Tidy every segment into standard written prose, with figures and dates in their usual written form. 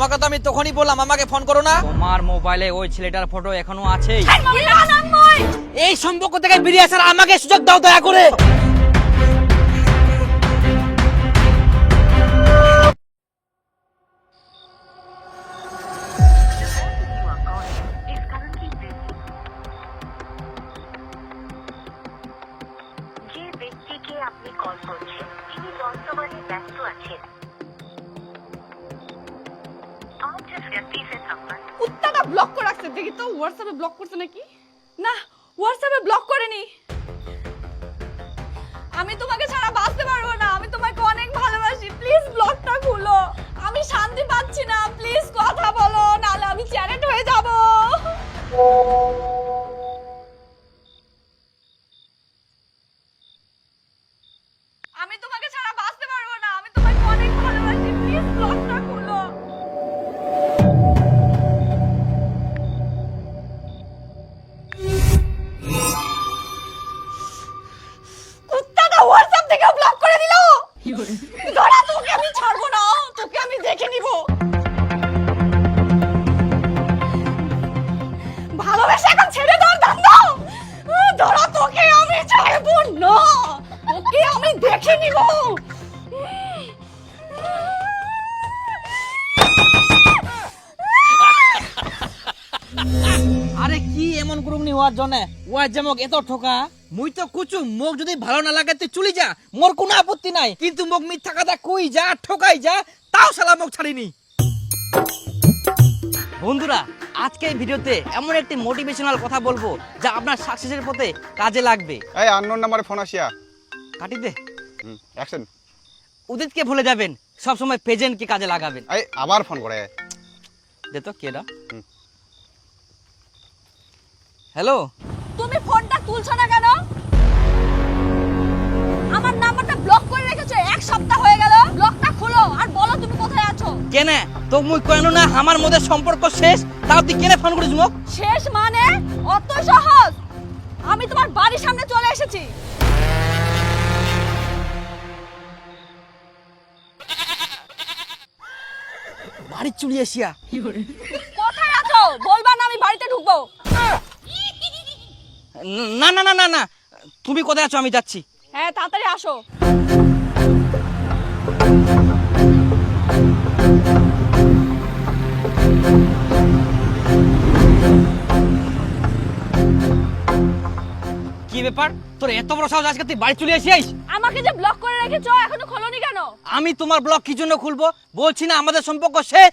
তোমাকে তো আমি তখনই বললাম আমাকে ফোন করো না। তোমার মোবাইলে ওই ছেলেটার ফটো এখনো আছে। এই সম্পর্ক থেকে বেরিয়ে আসার আমাকে সুযোগ দাও দয়া করে। যে ব্যক্তিকে আপনি কল করছেন তিনি বর্তমানে ব্যস্ত আছেন। आप जिस व्यक्ति से संपर्क কুত্তাটা ব্লক করে রাখছে, দেখি তো হোয়াটসঅ্যাপে ব্লক করছে নাকি। না, হোয়াটসঅ্যাপে ব্লক করেনি। আমি তোমাকে ছাড়া বাঁচতে পারবো না, আমি তোমাকে অনেক ভালোবাসি, প্লিজ ব্লকটা খুলো। আমি শান্তি পাচ্ছি না, প্লিজ কথা বলো, নাহলে আমি চ্যানেট হয়ে যাব। আমি তোমাকে ছাড়া বাঁচতে পারবো না, আমি তোমাকে অনেক ভালোবাসি, প্লিজ ব্লকটা খুলো। কুত্তাটা হোয়াটসঅ্যাপ থেকে ব্লক করে দিল। ধরা, তোকে আমি ছাড়বো না, তোকে আমি দেখে নিব। ভালোবেসে এখন ছেড়ে দাও ধান্দা। ধরা, তোকে আমি ছাড়বো না, তোকে আমি দেখে নিব। আরে কি এমন করুমনি হওয়ার জন্য ওয়ার যেমক এত ঠকা। মুই তো কুচু মোক যদি ভালো না লাগে তুই চলি যা, মোর কোনো আপত্তি নাই, কিন্তু মোক মিথ্যা কথা কই যা ঠকাই যা তাও শালা মোক ছাড়িনি। বন্ধুরা, আজকে এই ভিডিওতে এমন একটি মোটিভেশনাল কথা বলবো যা আপনার সাকসেসের পথে কাজে লাগবে। এই আননোন নাম্বারে ফোন আসিয়া কাটি দে। অ্যাকশন। উদিতকে ভুলে যাবেন, সব সময় প্রেজেন্টকে কাজে লাগাবেন। এই আবার ফোন করে। দে তো কেডা। হ্যালো, তুমি ফোনটা তুলছো না কেন? আমার নাম্বারটা ব্লক করে রেখেছো, এক সপ্তাহ হয়ে গেল। ব্লকটা খুলো আর বলো তুমি কোথায় আছো। কেনে তো মুই কইনো না আমার মধ্যে সম্পর্ক শেষ, তাও তুই কেনে ফোন করিস মোক? শেষ মানে অত সহজ? আমি তোমার বাড়ির সামনে চলে এসেছি। বাড়ি চুরি আসিয়া কোথায় আছো বলবা না, আমি বাড়িতে ঢুকবো। না না না না না, তুমি কোথায় আছো আমি যাচ্ছি। হ্যাঁ, তাড়াতাড়ি আসো। কি ব্যাপার তোর এত বড় সাহস, আজকে তুই বাড়ি চলে আসিস? আমাকে যে ব্লক করে রেখেছো এখনো খোলোনি কেন? আমি তোমার ব্লগ কি জন্য খুলবো? বলছি না আমাদের সম্পর্ক শেষ।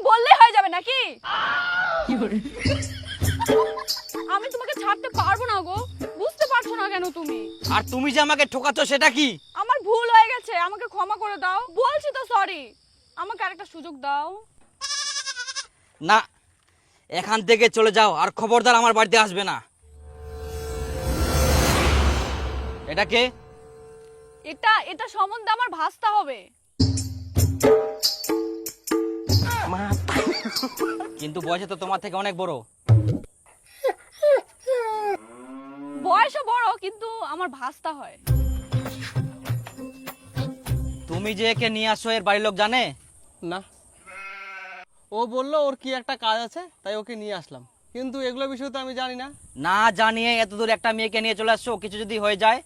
বললে হয়ে যাবে নাকি? আমি তোমাকে ছাড়তে পারবো না গো, বুঝতে পারছো না কেন তুমি? আর তুমি যে আমাকে ঠকাচ্ছ সেটা কি? আমার ভুল হয়ে গেছে, আমাকে ক্ষমা করে দাও। বলছি তো সরি, আমাকে আরেকটা সুযোগ দাও। না, এখান থেকে চলে যাও আর খবরদার আমার বাড়িতে আসবে না। এটা কে? এটা সম্বন্ধে আমার ভাস্তা হবে। কিন্তু বয়সে তো তোমার থেকে অনেক বড়। বয়সও বড়, কিন্তু আমার ভাস্তা হয়। তুমি যে একে নিয়ে আসো এর বাড়ির লোক জানে? না, ও বললো ওর কি একটা কাজ আছে তাই ওকে নিয়ে আসলাম, কিন্তু এগুলো বিষয় তো আমি জানি না। না জানিয়ে এত দূর একটা মেয়েকে নিয়ে চলে আসছো, কিছু যদি হয়ে যায়?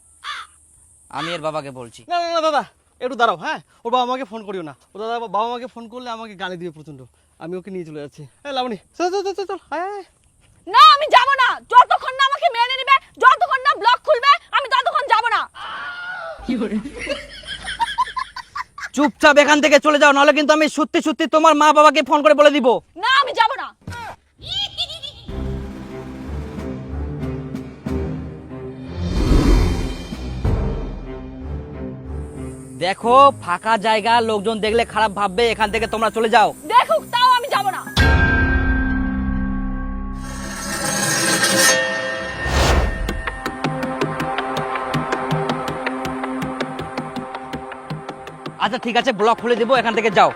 আমি এর বাবাকে বলছি। না না না দাদা, একটু দাঁড়াও। হ্যাঁ, ওর বাবা আমাকে ফোন করিও না। ও দাদা বাবা আমাকে ফোন করলে আমাকে গালি দিবে প্রচন্ড। আমি ওকে নিয়ে চলে যাচ্ছি। হ্যাঁ লাবণী, চল চল চল চল। হ্যাঁ না, আমি যাব না, যতক্ষণ না আমাকে মেনে নিবে, যতক্ষণ না ব্লক খুলবে, আমি ততক্ষণ যাব না। চুপচাপ এখান থেকে চলে যাও, নাহলে কিন্তু আমি সত্যি সত্যি তোমার মা বাবাকে ফোন করে বলে দিব। না, আমি যাব না। দেখো ফাঁকা জায়গা, লোকজন দেখলে খারাপ ভাববে, এখান থেকে তোমরা চলে যাও। দেখুক, তাও আমি যাব না। আচ্ছা ঠিক আছে, ব্লক খুলে দেবো, এখান থেকে যাও।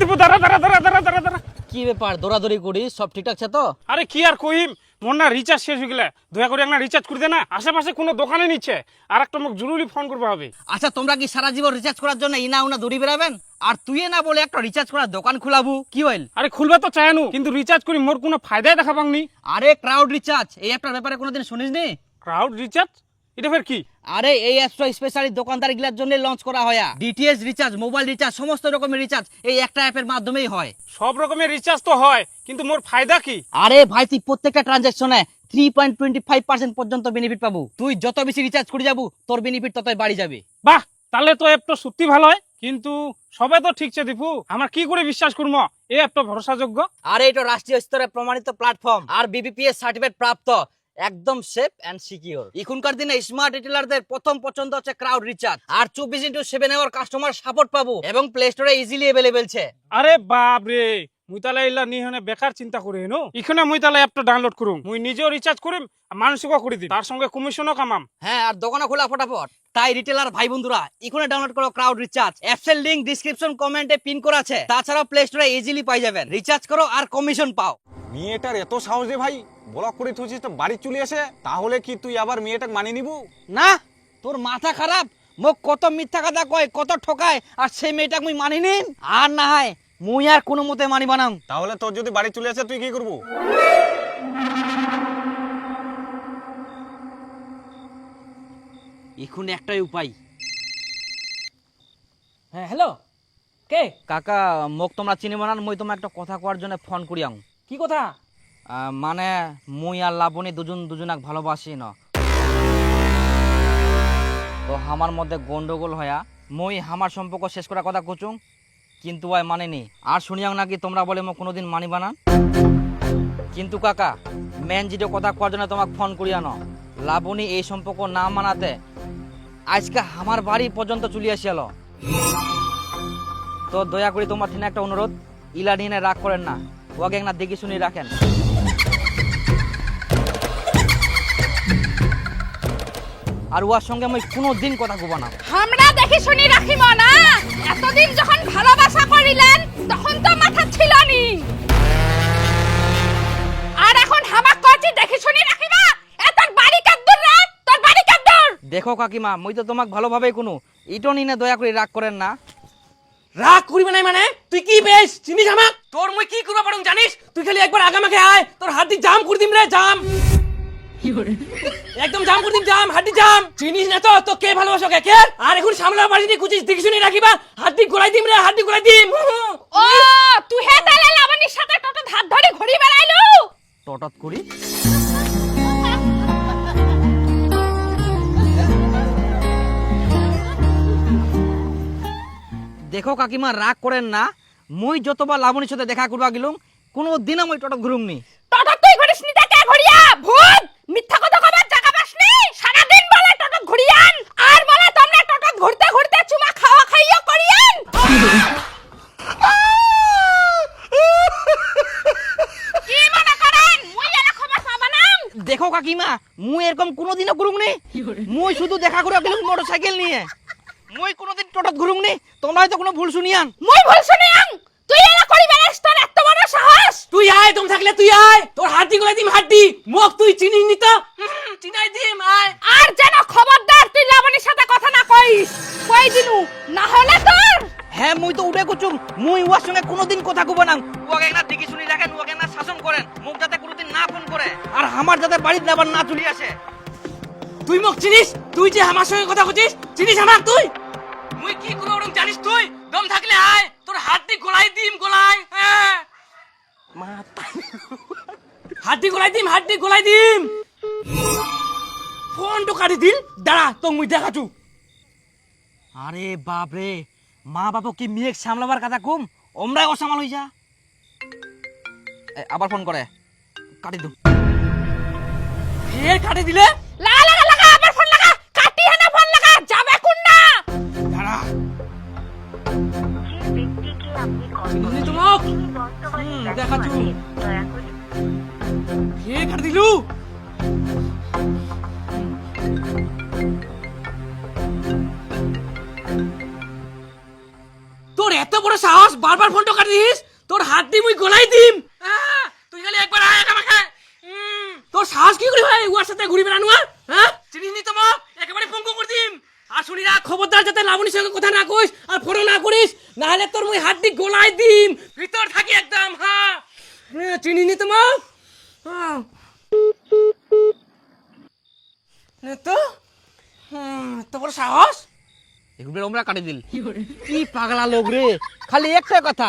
দীপু, দাঁড়া দাঁড়া দাঁড়া দাঁড়া দাঁড়া দাঁড়া। কি ব্যাপার দৌড়াদৌড়ি করি সব ঠিকঠাক আছে তো? আরে কি আর কইম, মোর না রিচার্জ শেষ হয়ে গেলে দয়া করে একটা রিচার্জ করে দে না। আশেপাশে কোনো দোকানে নিচ্ছে, আর একটা মোক জরুরি ফোন করবো হবে। আচ্ছা তোমরা কি সারা জীবন রিচার্জ করার জন্য ইনা উনা দৌড়ি বেড়াবেন? আর তুই না বলে একটা রিচার্জ করার দোকান খুলাবু কি হইল? আরে খুলবে তো চায়নু, কিন্তু রিচার্জ করি মোর কোনো ফায়দাই দেখা পাংনি। আরে ক্রাউড রিচার্জ এই অ্যাপটার ব্যাপারে কোনোদিন শুনিস নি? ক্রাউড রিচার্জ এটা ফের কি? আরে এই অ্যাপটা স্পেশালি দোকানদার গুলার জন্য লঞ্চ করা হয়। ডিটিএইচ রিচার্জ, মোবাইল রিচার্জ, সমস্ত রকমের রিচার্জ এই একটা অ্যাপের মাধ্যমেই হয়। সব রকমের রিচার্জ তো হয়, কিন্তু মোর ফায়দা কি? আরে ভাই তুই প্রত্যেকটা ট্রানজাকশনে 3.25% পর্যন্ত বেনিফিট পাবো। তুই যত বেশি রিচার্জ করে যাবো তোর বেনিফিট ততই বাড়ি যাবে। বাহ, তাহলে তো অ্যাপ তো সত্যি ভালো হয়, কিন্তু সবাই তো ঠিকছে দীপু, আমার কি করে বিশ্বাস করবো এই অ্যাপ তো ভরসাযোগ্য? আরে এটা রাষ্ট্রীয় স্তরে প্রমাণিত প্ল্যাটফর্ম আর বিবিপিএস সার্টিফিকেট প্রাপ্ত, একদম সেফ এন্ড সিকিউর। এখনকার দিনে স্মার্ট রিটেলারদের প্রথম পছন্দ হচ্ছে ক্রাউড রিচার্জ, আর 24/7 আওয়ার কাস্টমার সাপোর্ট পাবো এবং প্লে স্টোরে ইজিলি अवेलेबल ছে। আরে বাপ রে, মুই তাহলে ইলা নিহনে বেকার চিন্তা করে নো, এখানে মুই তাহলে অ্যাপটা ডাউনলোড করুম, মুই নিজেও রিচার্জ করিম আর মানুষকেও করে দিই, তার সঙ্গে কমিশনও কামাম। হ্যাঁ, আর দোকানে খোলা ফটাফট। তাই রিটেলার ভাই বন্ধুরা এখনই ডাউনলোড করো ক্রাউড রিচার্জ। অ্যাপসের লিংক ডেসক্রিপশন কমেন্টে পিন করা আছে, তাছাড়াও প্লে স্টোরে ইজিলি পাই যাবেন। রিচার্জ করো আর কমিশন পাও। মেয়েটার এত সাহস রে ভাই, ব্লক করে থুছিস তো বাড়ি চলে আসে, তাহলে কি তুই আবার মেয়েটাকে মানিয়ে নিবু? না, তোর মাথা খারাপ? মোক কত মিথ্যা কথা কয়, কত ঠকায়, আর সেই মেয়েটাকে মুই মানি নিন? আর না হয় মুই আর কোনো মতে মানি বানাম। তাহলে তোর যদি বাড়ি চলে আসে তুই কি করবু? এখন একটাই উপায়। হ্যাঁ হ্যালো, কে? কাকা মোক তোমরা চিনি বানান, মুই তোমার একটা কথা কোয়ার জন্য ফোন করিয়াং। কি কথা? মানে মুই আর লাবণী দুজনাক ভালোবাসি না, তো আমার মধ্যে গন্ডগোল হয়া মুই আমার সম্পর্ক শেষ করার কথা কচুং, কিন্তু ওই মানেনি। আর শুনিয়াং নাকি তোমরা বলে মোক কোনোদিন মানি বানান। কিন্তু কাকা মেন যেটা কথা কোয়ার জন্য তোমাকে ফোন করিয়া ন, লাবণী এই সম্পর্ক না মানাতে আজকে আমার বাড়ি পর্যন্ত চলে আসিয়াল। তো দয়া করে তোমার ঠিনা একটা অনুরোধ, ইলা নিয়ে রাগ করেন না, ওকে না দেখি শুনি রাখেন। আর ওর সঙ্গে আমি কোনোদিন কথা কব না। আমরা দেখি শুনি রাখিব না? এতদিন যখন ভালোবাসা করিলেন তখন তো মাথা ছিল নি, আর এখন হামাক কইছি দেখি শুনি রাখিবা? তোর বাড়ি কাদ্দুর রে, তোর বাড়ি কাদ্দুর। দেখো কাকিমা, মুই তো তোমাক ভালোভাবেই কোনো ইটো নিনে দয়া করে রাগ করেন না। রাগ করিবে নাই মানে? তুই কি বেশ চিনিস আমাক? তোর মুই কি করবা পারুম জানিস? তুই খালি একবার আগামাকে আয়, তোর হাতি জাম করে দিম রে, জাম। একদম জাম করে দিম, জাম, হাতি জাম। চিনিস না তো তো কে ভালোবাসো কে কে? আর এখন সামলা বাড়ি দিয়ে কুচিস দেখি শুনি রাখিবা? হাতি গোলাই দিম রে, হাতি গোলাই দিম। ও তুই হে তাহলে লাবণীর সাথে টোটো হাত ধরে ঘুরি বেড়াইলু? টটত করি দেখো কাকিমা, রাগ করেন না। মুই যতবার লাবণীর সাথে দেখা করবা গেলুম কোনো দিনও মুই টটত ঘুরুম নি। টোটো তুই ঘুরিস নি তা কে ঘুরিয়া? ভূত মিথ্যা কথা কবার জায়গা পাসনি? সারা দিন বলে টোটো ঘুরিয়ান, আর বলে তোমরা টোটো ঘুরতে ঘুরতে চুমা খাওয়া খাইয়া করিয়ান। কি মনে করেন মুই এর খবর পাবা না? দেখো কাকিমা, মুই এরকম কোনোদিনও ঘুরুম নি। মুই শুধু দেখা করে গেলুম মোটরসাইকেল নিয়ে, মুই কোনোদিন টটত ঘুরুম নি। তোমরা হয়তো কোনো ভুল শুনিয়ান। মুই ভুল শুনিয়াম? তুই এরা করি বেড়াস, তোর এত বড় সাহস? তুই আয়, তুমি থাকলে তুই আয়, তোর হাতি গোলাই দিম, হাতি মুখ তুই চিনিস নি তো? চিনাই দিম, আয়। আর যেন খবরদার তুই লাবণীর সাথে কথা না কইস, কই দিনু না হলে তোর। হ্যাঁ মুই তো উঠে কুচুম, মুই ওর সঙ্গে কোনোদিন কথা কব না। ওকে না দেখি শুনি রাখেন, ওকে না শাসন করেন, মুখ যাতে কোনোদিন না ফোন করে, আর আমার যাতে বাড়িতে আবার না চলে আসে। তুই মুখ চিনিস? তুই যে আমার সঙ্গে কথা কইছিস, চিনিস আমাক তুই? মুই কি করব জানিস তুই? দম থাকলে আয়, তোর হাতি গোলাই দিম, গোলাই। হ্যাঁ হাতি গোলাই দিম, হাতি গোলাই দিম। ফোন তো কাটি দিল, দাঁড়া তো মুই দেখাচু। আরে বাপ রে, মা বাবা কি মেয়েক সামলাবার কথা কম, ওমরাই অসামাল হই যা। আবার ফোন করে, কাটি দু। ফের কাটি দিলে? লাগা লাগা লাগা, আবার ফোন লাগা, কাটি হেনা ফোন লাগা, যাবে কোন না। দাঁড়া, যে ব্যক্তিকে আপনি কল চিনি করছেন তো মুখ? তিনি বর্তমানে দেখাচু। ব্যস্ত আছেন। দয়া করে ফের কাটি দিলু। তোর এত বড় সাহস, বারবার ফোনটা কাটি দিস? তোর হাত দিয়ে মুই গলাই দিম তুই খালি একবার আয় আমাকে তোর সাহস কি করে হয় ওর সাথে ঘুরি বেড়ানো হ্যাঁ চিনিস নি তো মা একেবারে পঙ্গু করে দিম আর শুনি না খবরদার যাতে লাবণীর সঙ্গে কথা না কইস আর ফটো না করিস না হলে তোর মুই হাত দিয়ে গলাই দিম ভিতর থাকি একদম হ্যাঁ চিনিস নি তো মা তো তো বড় সাহস এগুলো আমরা কাটি দিল কি পাগলা লোক রে খালি একটা কথা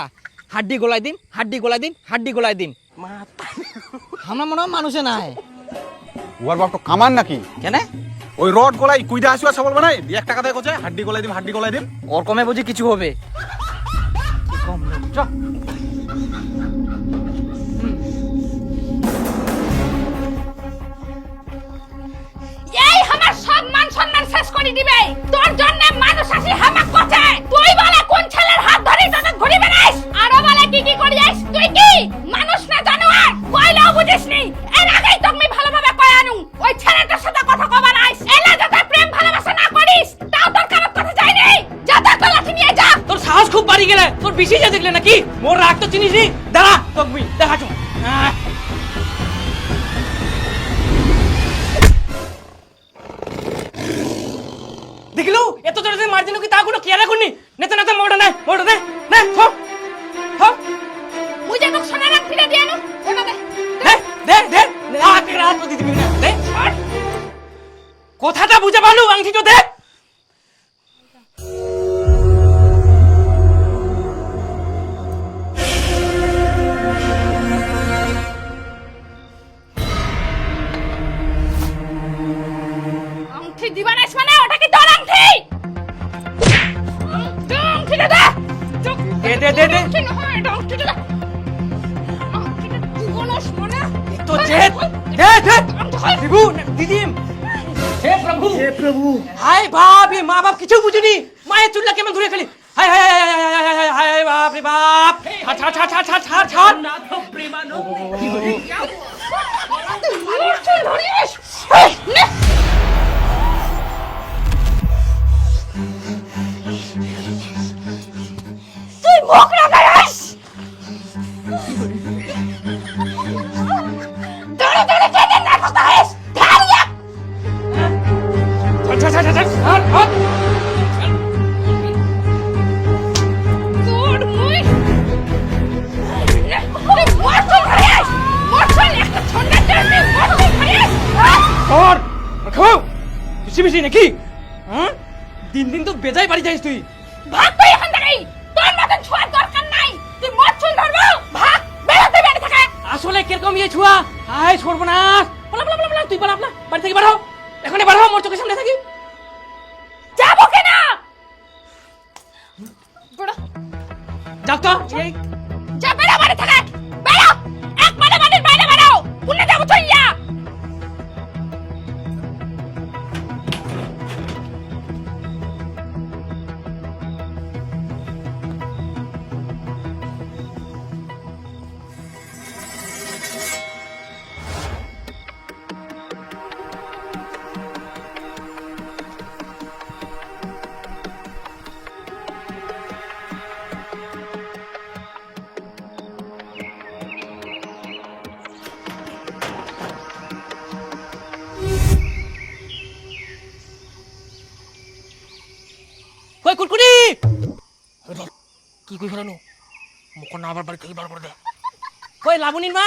হাড্ডি গোলাই দিন হাড্ডি গোলাই দিন হাড্ডি গোলাই দিন আমার মনে হয় মানুষে নাই ওর বাপ তো কামান নাকি কেন ওই রড গলাই কুইদা আসিয়া সবল বানাই 1 টাকা দেয় কোচে হাড্ডি গলাই দিম ওর কমে বুঝি কিছু হবে কি কম লোক চ এই আমার সব মান সম্মান শেষ করে দিবে তোর জন্য মানুষ আসি হামাক করছে তুই বলে কোন ছেলের হাত ধরে তোকে ঘুরি বেড়াইস আরো বলে কি করিস তুই কি মানুষ না জানোয়ার কইলেও বুঝিস নি এর আগেই তোকে ভালোভাবে কই আনু ওই ছেলেটার সাথে কথা কবা নাইস এলা যাতে প্রেম ভালোবাসা না করিস তাও তোর কারো কথা যাই নাই যাতে তো লাঠি নিয়ে যা তোর সাহস খুব বাড়ি গেলে তোর বেশি যা দেখলে নাকি মোর রাগ তো চিনিস নি দাঁড়া তোকে দেখা চুম দেখলো এত জোরে যে মার দিল কি তা কোনো কেয়ার রাখুনি নেতা নেতা মোড়া দে না থপ থপ মুই যে তোকে সোনা রাখ ফিরে দিয়ে আনু ওটা দে দে আকে রাত তো দিবি না দে কথাটা বুঝে ভালো আংটি তো দে আংটি দিবা নাইস মানে ওটা কি তোর আংটি আংটি দে দে আংটি নহয় এটা আংটি দে আংটিটা তুই বলস মনে তো দে দিবু দিদিম হে প্রভু হায় বাপ রে মা বাপ কিছু বুঝিনি মায়ের চুল্লা কেমন ধরে খেলি হায় হায় হায় হায় বাপ রে বাপ ছাড় না তো প্রেমানো তুই ধরিস তুই মুখ না গাইস দড়ে কেন না কথাইস ধারিয়া ছাড় তোর মুই মরছল ধরিস মরছল একটা ছন্ডা টেনে মরছল ধরিস और रखो বেশি নাকি হ্যাঁ দিন তো বেজায় বাড়ি যাইস তুই ভাগ তুই এখান থেকে তোর মতন ছোঁয়ার দরকার নাই তুই মরছল ধরবো ভাগ বেরোতে বেরোতে থাকে আসলে কিরকম ইয়ে ছুয়া হায় সর্বনাশ বলা তুই বলা বাড়ি থেকে বার হও এখনই বার হও মোর চোখের সামনে থাকি যাবো কেনা বড় যাও তো এই যা বেরো বাড়ি থেকে বেরো এক মানে বাড়ির বাইরে বেরো পুনে যাবো চইয়া কই কুরকুরি কি কই ফেরানো মুখ না আবার বাড়ি থেকে বার করে দে কই লাবণীর মা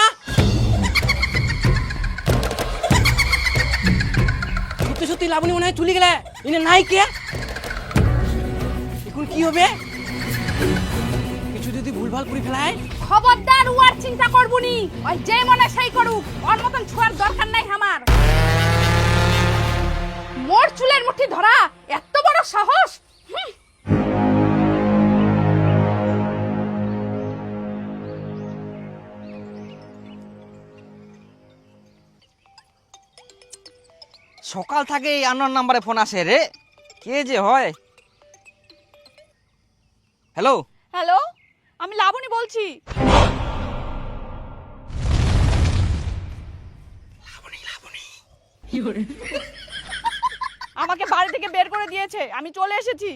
সত্যি লাবণী মনে হয় চলে গেলে ইনে নাই কে এখন কি হবে কিছু যদি ভুলভাল করে ফেলায় খবরদার উয়ার চিন্তা করবুনি ওই যে মনে সেই করুক ওর মতন ছোঁয়ার দরকার নাই আমার মোর চুলের মুঠি ধরা এত বড় সাহস সকাল থেকে এই আননোন নাম্বারে ফোন আসে রে কে যে হয় হ্যালো হ্যালো আমি লাবণী বলছি আমাকে বাড়ি থেকে বের করে দিয়েছে আমি চলে এসেছি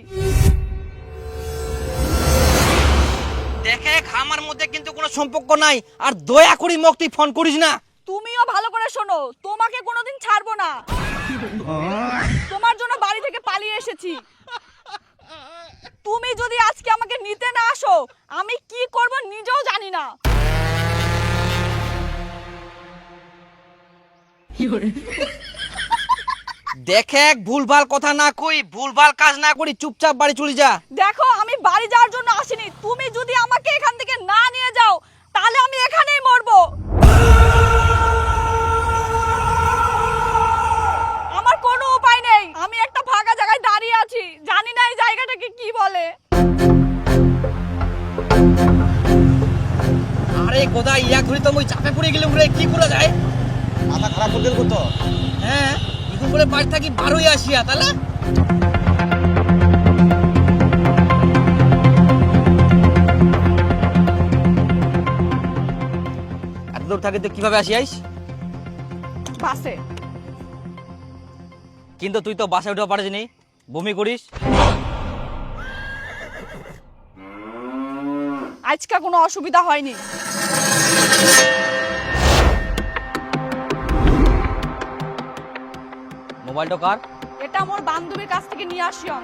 দেখে আমার মধ্যে কিন্তু কোনো সম্পর্ক নাই, আর দয়া করি মোক তুই ফোন করিস না। তুমিও ভালো করে শোনো, তোমাকে কোনোদিন ছাড়বো না। তোমার জন্য বাড়ি থেকে পালিয়ে এসেছি। তুমি যদি আজকে আমাকে নিতে না আসো, আমি কি করব নিজেও জানি না। দেখে ভুলভাল কথা না কই, ভুলভাল কাজ না করি, চুপচাপ বাড়ি চলে যা। দেখো, আমি বাড়ি যাওয়ার জন্য আসিনি। তুমি যদি আমাকে এখান থেকে না নিয়ে যাও, তাহলে আমি এখানেই মরবো। আমার কোনো উপায় নেই, আমি একটা ফাঁকা জায়গায় দাঁড়িয়ে আছি, জানি না এই জায়গাটাকে কি বলে। আরে গোদা, ইয়া ঘুরি তো মই চাপে পড়ে গেলাম রে, কি করা যায়? মাথা খারাপ করে দিল তো। হ্যাঁ, এখন করে বাড়ি থাকি বারোই আসিয়া, তাহলে এত দূর থাকি তো কিভাবে আসিয়াইস? বাসে। কিন্তু তুই তো বাসে উঠে পারিস নি, বমি করিস। আজকে কোনো অসুবিধা হয়নি। মোবাইলটা কার? এটা মোর বান্ধবীর কাছ থেকে নিয়ে আসিও।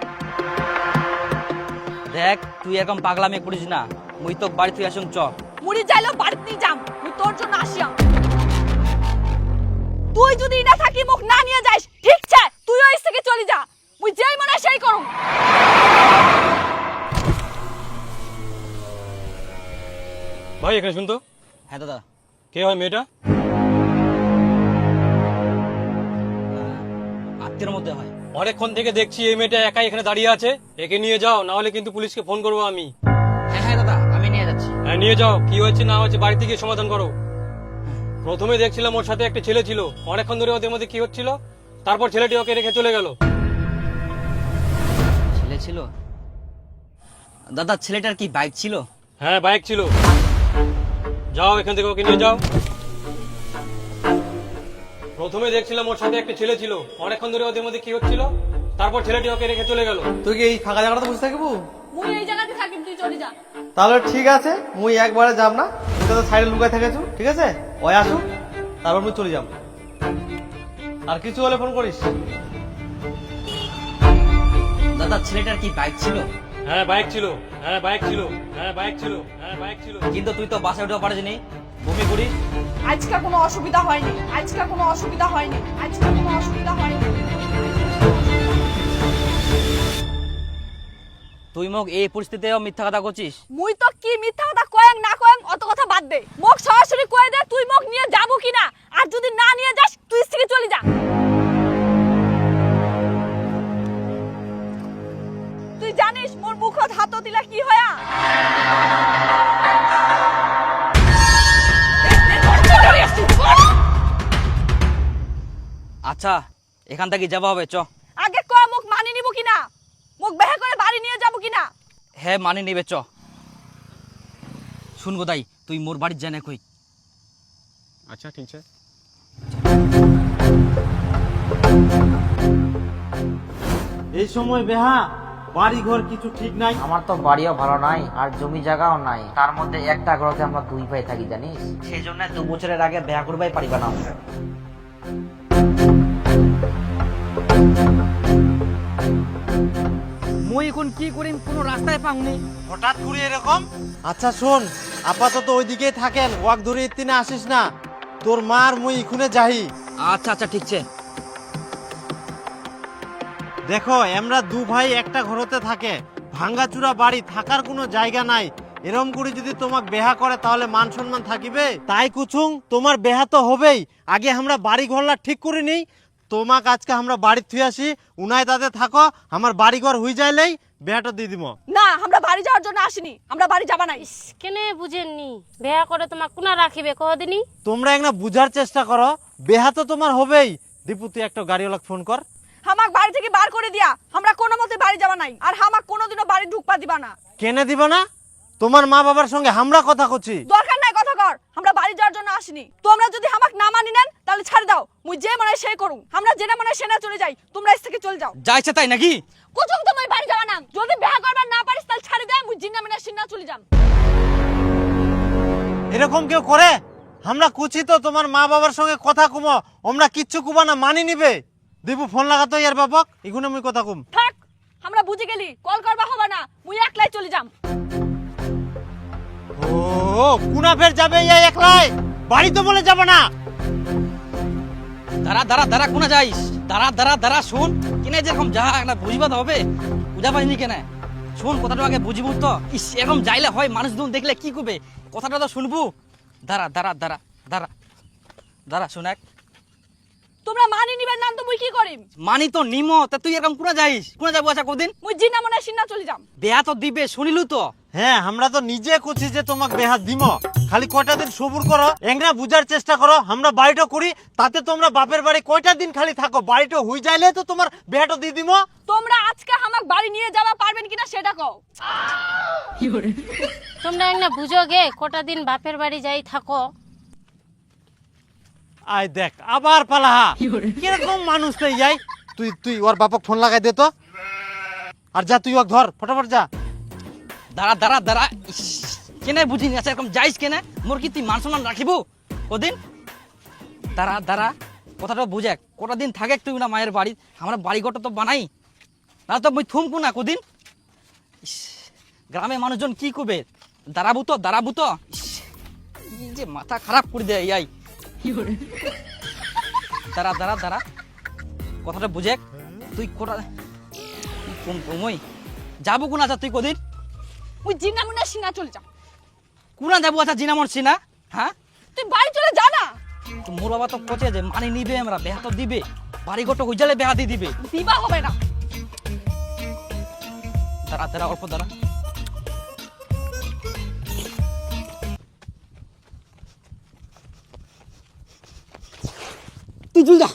দেখ, তুই এরকম পাগলামি করিস না, মুই তো বাড়ি তুই আসুন চ। মুড়ি যাইলেও বাড়িতে নিয়ে যাম, মুই তোর জন্য আসিয়াম। তুই যদি না থাকি মুখ না নিয়ে যাইস, ঠিক আছে, তুইও এস থেকে চলে যা। মুই যেই মনে হয় সেই করুম। ভাই এখানে শুনতো, হ্যাঁ দাদা। কে হয় মেয়েটা? আত্মীয়ের মধ্যে হয়। অনেকক্ষণ থেকে দেখছি এই মেয়েটা একাই এখানে দাঁড়িয়ে আছে। একে নিয়ে যাও, না হলে কিন্তু পুলিশকে ফোন করবো আমি। হ্যাঁ হ্যাঁ দাদা, আমি নিয়ে যাচ্ছি। হ্যাঁ নিয়ে যাও, কি হচ্ছে না হচ্ছে বাড়িতে গিয়ে সমাধান করো। প্রথমে দেখছিলাম ওর সাথে একটা ছেলে ছিল, অনেকক্ষণ ধরে ওদের মধ্যে কি হচ্ছিল, তারপর ছেলেটি ওকে রেখে চলে গেল। ছেলে ছিল? দাদা, ছেলেটার কি বাইক ছিল? হ্যাঁ বাইক ছিল। যাও এখান থেকে, ওকে নিয়ে যাও। প্রথমে দেখছিলাম ওর সাথে একটা ছেলে ছিল, অনেকক্ষণ ধরে ওদের মধ্যে কি হচ্ছিল, তারপর ছেলেটি ওকে রেখে চলে গেল। তুই কি এই ফাঁকা জায়গাটা বসে থাকবো? মুই এই জায়গাতে থাকি, তুই চলে যা। তাহলে ঠিক আছে, মুই একবারে যাব না, তুই তো সাইডে লুকায় থাকেছু, ঠিক আছে? ওই আসুক, তারপর মুই চলে যাব। আর কিছু হলে ফোন করিস। দাদা, ছেলেটার কি বাইক ছিল? হ্যাঁ বাইক ছিল, হ্যাঁ বাইক ছিল, হ্যাঁ বাইক ছিল, হ্যাঁ বাইক ছিল। কিন্তু তুই তো বাসে উঠে পারিস নি, বমি করিস। আজকে কোনো অসুবিধা হয়নি, আজকে কোনো অসুবিধা হয়নি, আজকে কোনো অসুবিধা হয়নি। তুই মোক এই পরিস্থিতিতেও মিথ্যা কথা করছিস? মুই তো কি মিথ্যা কথা কয়েং না কয়েং অত কথা বাদ দে। মোক সরাসরি কয়ে দে তুই মোক নিয়ে যাবো কিনা, আর যদি না নিয়ে যাস তুই থেকে চলে যা। তুই জানিস মোর মুখত হাত দিলা কি হয়া? আচ্ছা, এখান থেকে যাওয়া হবে, চ। আগে ক মোক মানি নিব কিনা, মোক বেহা করে বাড়ি নিয়ে যাবো কিনা। হ্যাঁ মানি নিবে, চ। শুন গোদাই, তুই মোর বাড়ির জানে কই। আচ্ছা ঠিক আছে। এই সময় বেহা বাড়ি ঘর কিছু ঠিক নাই। আমার তো বাড়িও ভালো নাই আর জমি জায়গাও নাই, তার মধ্যে একটা ঘরতে আমরা দুই ভাই থাকি জানিস। সেই জন্য 2 বছরের আগে বিয়া করবাই পারিবা না। মই এখন কি করিম, কোনো রাস্তায় পাওনি। হঠাৎ করে এরকম? আচ্ছা শোন, আপাতত ওইদিকে থাকেন, ওয়াক ধরে ইতিনে আসিস না। তোর মার মুই ইখুনে যাহি। আচ্ছা আচ্ছা ঠিক আছে। দেখো, আমরা দু ভাই একটা ঘরতে থাকে, ভাঙ্গাচুরা বাড়ি, থাকার কোনো জায়গা নাই। এরম করে যদি তোমাক বেহা করে তাহলে মান সম্মান থাকিবে? তাই কুছুং তোমার বেহা তো হবেই, আগে আমরা বাড়ি ঘরলা ঠিক করে নিই। তোমাক আজকে আমরা বাড়ি থুই আসি, উনাই তাতে থাকো, আমার বাড়ি ঘর হয়ে যাইলেই বেহাটা দিয়ে দিব। না, আমরা বাড়ি যাওয়ার জন্য আসিনি, আমরা বাড়ি যাবা নাই। কেনে বুঝেননি বেয়া করে তোমার কোনা রাখিবে কদিনই? তোমরা একটা বুঝার চেষ্টা করো, বেহা তো তোমার হবেই। দীপু তুই একটা গাড়িওয়ালা ফোন কর। হামাক বাড়ি থেকে বার করে দিয়া, আমরা কোনো মতে বাড়ি যাবা নাই, আর হামাক কোনোদিনও বাড়ি ঢুকপা দিবা না। কেনে দিবা না? তোমার মা বাবার সঙ্গে আমরা কথা করছি। দরকার নাই কথা কর, আমরা বাড়ি যাওয়ার জন্য আসিনি। তোমরা যদি আমাকে না মানি নেন তাহলে ছাড় দাও, মুই যে মনে হয় সেই করুম। আমরা যেটা মনে হয় সেটা চলে যাই, তোমরা এস থেকে চলে যাও। যাইছে তাই নাকি? কুচুম তুমি বাড়ি যাওয়া না, যদি বিয়া করবার না পারিস তাহলে ছাড়ি দে, মুই জিন্না মনে সিন্না চলে যাম। এরকম কেউ করে? আমরা কুচি তো তোমার মা বাবার সঙ্গে কথা কুমো, আমরা কিচ্ছু কুবা না, মানি নিবে। দেবু ফোন লাগাতো ইয়ার বাপক, এগুলো মুই কথা কুম। থাক, আমরা বুঝে গেলি, কল করবা হবে না, মুই একলাই চলে যাম। ও কুনা ফের যাবে ইয়া একলাই? বাড়ি তো বলে যাব না। দাঁড়া দাঁড়া দাঁড়া, কোনা যাইস? দাঁড়া দাঁড়া দাঁড়া, শুন কিনে যেরকম যা একটা বুঝবা তো হবে, বুঝা পারিনি কেনে? শোন কথাটা আগে বুঝিব তো। ইস, এরকম যাইলে হয়, মানুষ দুন দেখলে কি করবে, কথাটা তো শুনবো। দাঁড়া দাঁড়া দাঁড়া দাঁড়া দাঁড়া, শুন এক। তোমরা মানি নিবেন না তো মুই কি করিম? মানি তো নিমো, তা তুই এরকম কোনা যাইস? কোনা যাবো আচ্ছা কদিন? মুই জিন্না মনে সিন্না চলে যাম। বেয়া তো দিবে, শুনিলু তো। হ্যাঁ, আমরা তো নিজে কুচি যে তোমাকে বেহাত দিম, খালি কয়টা দিন সবুর করো, এংরা বুঝার চেষ্টা করো। আমরা বাড়িটা করি, তাতে তোমরা বাপের বাড়ি কয়টা দিন খালি থাকো, বাড়িটা হই যাইলে তো তোমার বেহাটা দিয়ে দিম। তোমরা আজকে আমাকে বাড়ি নিয়ে যাওয়া পারবেন কিনা সেটা কও। তোমরা একটা বুঝো গে কটা দিন বাপের বাড়ি যাই থাকো। আয় দেখ আবার পালাহা, কিরকম মানুষ তো যাই। তুই তুই ওর বাপক ফোন লাগাই দে তো, আর যা তুই ওকে ধর, ফটাফট যা। দাঁড়া দাঁড়া দাঁড়া, ইস, কেনে বুঝিনি আচ্ছা এরকম যাইস কেনে? মোর কি তুই মান সম্মান রাখিব কদিন? দাঁড়া দাঁড়া, কথাটা বুঝে, কটা দিন থাকে তুই না মায়ের বাড়ি, আমরা বাড়ি ঘরটা তো বানাই না, তো মুই থুমকু না কদিন। ইস, গ্রামে মানুষজন কি করবে, দাঁড়াবো তো দাঁড়াবো তো। ইস, এই যে মাথা খারাপ করে দেয় ইয়াই। দাঁড়া দাঁড়া দাঁড়া, কথাটা বুঝে, তুই কটা মই যাবো কোন আচ্ছা তুই কদিন? মুই জিন্না মনে সিন্না চলে যাম। কোনা যাবো আচ্ছা জিনা মরছি না? হ্যাঁ, তুই বাড়ি চলে যা না। তো মোর বাবা তো কচে যে মানি নিবে, আমরা বেহা তো দিবে, বাড়ি ঘরটা হইজালে বেহা দিয়ে দিবে। দিবা হবে না। দাঁড়া দাঁড়া অল্প দাঁড়া। তুই চল যা।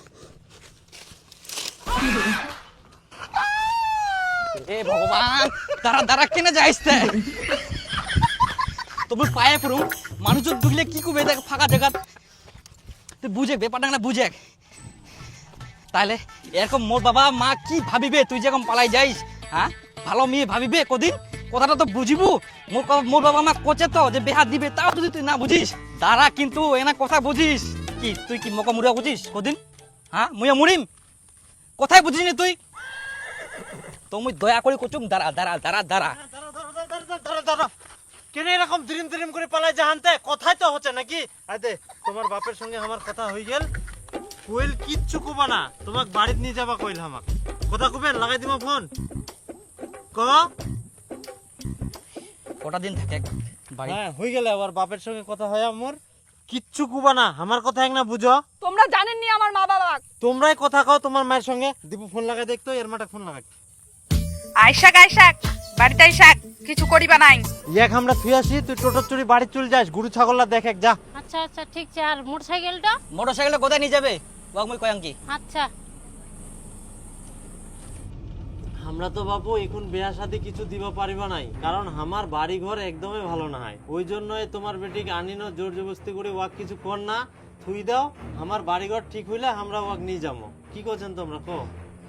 এ ভগবান, দাঁড়া দাঁড়া, কেনে যাইস তে? তোমার পায়ে পড়ুম, মানুষজন ঢুকলে কি করবে, দেখ ফাঁকা জায়গা। তুই বুঝে ব্যাপারটা না বুঝে, তাহলে এরকম মোর বাবা মা কি ভাবিবে তুই যেরকম পালাই যাইস? হ্যাঁ, ভালো মেয়ে ভাবিবে কদিন, কথাটা তো বুঝিবু। মোর বাবা মা কোচে তো যে বেহা দিবে, তাও যদি তুই না বুঝিস। দাঁড়া কিন্তু এনা কথা বুঝিস কি? তুই কি মকা মুড়া বুঝিস কদিন? হ্যাঁ, মুইয়া মুড়িম, কোথায় বুঝিস নি তুই? তো মুই দয়া করে কোচুম, দাঁড়া দাঁড়া দাঁড়া দাঁড়া। কেন এরকম দ্রিম দ্রিম করে পালাই জাহানতে? কথাই তো হচ্ছে নাকি? আদে তোমার বাপের সঙ্গে আমার কথা হয়ে গেল, কইল কিচ্ছু কুবা না, তোমাক বাড়িতে নিয়ে যাবা কইল আমাক। কথা কুবেন, লাগাই দিমা ফোন। ক কটা দিন থাকে বাড়ি? হ্যাঁ, হয়ে গেলে আবার বাপের সঙ্গে কথা হয় আমার, কিচ্ছু কুবা না, আমার কথা এক না বুঝো। তোমরা জানেননি আমার মা বাবা। তোমরাই কথা কও তোমার মায়ের সঙ্গে। দিবু ফোন লাগাই দেখতো, এর মাটা ফোন লাগাই। আইসাক আইসাক, বাড়িতে আইসাক, কিছু করিবা নাই। এক আমরা থুই আসি, তুই টোটোর চুরি বাড়ি চলে যাস, গরু ছাগললা দেখ এক যা। আচ্ছা আচ্ছা ঠিক আছে। আর মোটরসাইকেলটা? মোটরসাইকেলটা কোথায় নিয়ে যাবে বাবু, মুই কয়াঙ্কি? আচ্ছা। আমরা তো বাবু এখন বিয়া শাদী কিছু দিবা পারিব নাই, কারণ আমার বাড়ি ঘর একদমই ভালো না হয়। ওই জন্যই তোমার বেটিকে আনিনো, জোর জবরদস্তি করে ওয়াক কিছু কর না, থুই দাও। আমার বাড়ি ঘর ঠিক হইলে আমরা ওয়াক নিয়ে যাবো। কি করছেন তোমরা কো?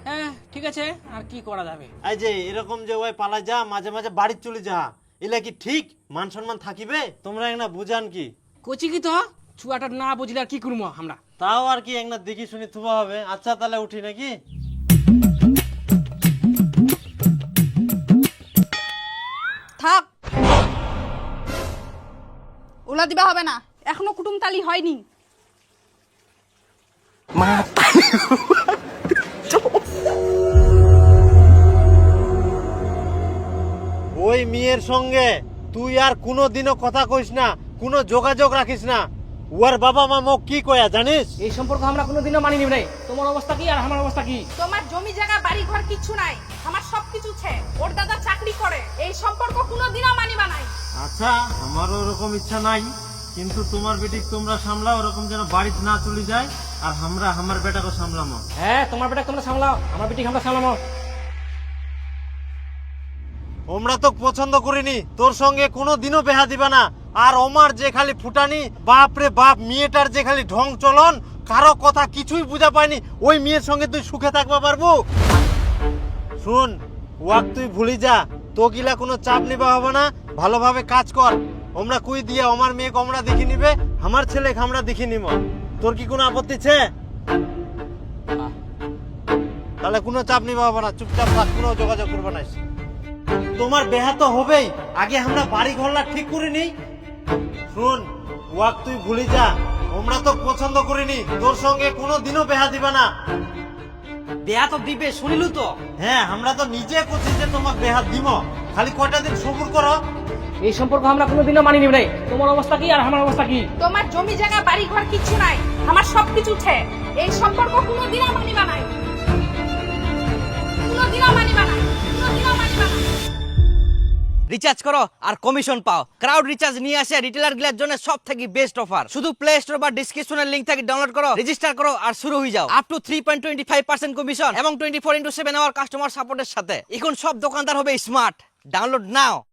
হ্যাঁ ঠিক আছে, আর কি করা যাবে? এই যে এরকম যে ওই পালা যা, মাঝে মাঝে বাড়ি চলে যা, এলা কি ঠিক মান সম্মান থাকিবে? তোমরা একটা বুঝান কি? কচি কি তো ছুয়াটা না বুঝলে আর কি করবো আমরা? তাও আর কি একটা দেখি শুনি থুবা হবে। আচ্ছা তাহলে উঠি নাকি? থাক, ওলা দিবা হবে না, এখনো কুটুম তালি হয়নি। ওই মেয়ের সঙ্গে তুই আর কোনোদিনও কথা কইস না, কোনো যোগাযোগ রাখিস না। ওর বাবা মা মোক কি কয়া জানিস? এই সম্পর্ক আমরা কোনোদিনও মানি নিব নাই। তোমার অবস্থা কি আর আমার অবস্থা কি? তোমার জমি জায়গা বাড়ি ঘর কিছু নাই, আমার সবকিছু ছে। ওর দাদা চাকরি করে, এই সম্পর্ক কোনোদিনও মানিবা নাই। আচ্ছা, আমারও ওরকম ইচ্ছা নাই, কিন্তু তোমার বেটিক তোমরা সামলাও, ওরকম যেন বাড়িতে না চলে যায়, আর আমরা আমার বেটাকে সামলামো। হ্যাঁ, তোমার বেটা তোমরা সামলাও, আমার বেটি আমরা সামলামো। আমরা তো পছন্দ করিনি, তোর সঙ্গে কোনো দিনও বেহা দিবা না। আর আমার যে খালি ফুটানি, বাপ রে বাপ, মেয়েটার যে খালি ঢং চলন, কারো কথা কিছুই বুঝা পাইনি। ওই মেয়ের সঙ্গে তুই সুখে থাকবা পারবো? শুন, ওয়াক তুই ভুলি যা, তো গিলা কোনো চাপ নিবা হবে না, ভালোভাবে কাজ কর। আমরা কুই দিয়ে আমার মেয়েকে আমরা দেখে নিবে, আমার ছেলেকে আমরা দেখে নিব। তোর কি কোনো আপত্তি ছে? তাহলে কোনো চাপ নিবা হবে না, চুপচাপ থাক, কোনো যোগাযোগ করবো না। তোমার বেহা তো হবেই, আগে আমরা বাড়ি ঘরলা ঠিক করে নিই। শুন, ওয়াক তুই ভুলি যা, আমরা তো পছন্দ করিনি, তোর সঙ্গে কোনো দিনও বেহা দিবা না। বেয়া তো দিবে, শুনিলু তো? হ্যাঁ, আমরা তো নিজে করছি যে তোমাকে বেহা দিব, খালি কয়টা দিন সবুর করো। এই সম্পর্ক আমরা কোনোদিনও মানি নিব নাই। তোমার অবস্থা কি আর আমার অবস্থা কি? তোমার জমি জায়গা বাড়ি ঘর কিচ্ছু নাই, আমার সবকিছু আছে। এই সম্পর্ক কোনোদিনও মানিবা নাই, কোনোদিনও মানিবা না, কোনোদিনও মানিবা না। রিচার্জ করো আর কমিশন পাও। ক্রাউড রিচার্জ নিয়ে আসে রিটেলার গুলোর জন্য সবথেকে বেস্ট অফার। শুধু প্লে স্টোর বা ডেসক্রিপশনের লিংক থেকে ডাউনলোড করো, রেজিস্টার করো আর শুরু হয়ে যাও। আপ টু 3.25% কমিশন এবং 24/7 আওয়ার কাস্টমার সাপোর্টের সাথে। এখন সব দোকানদার হবে স্মার্ট। ডাউনলোড নাও।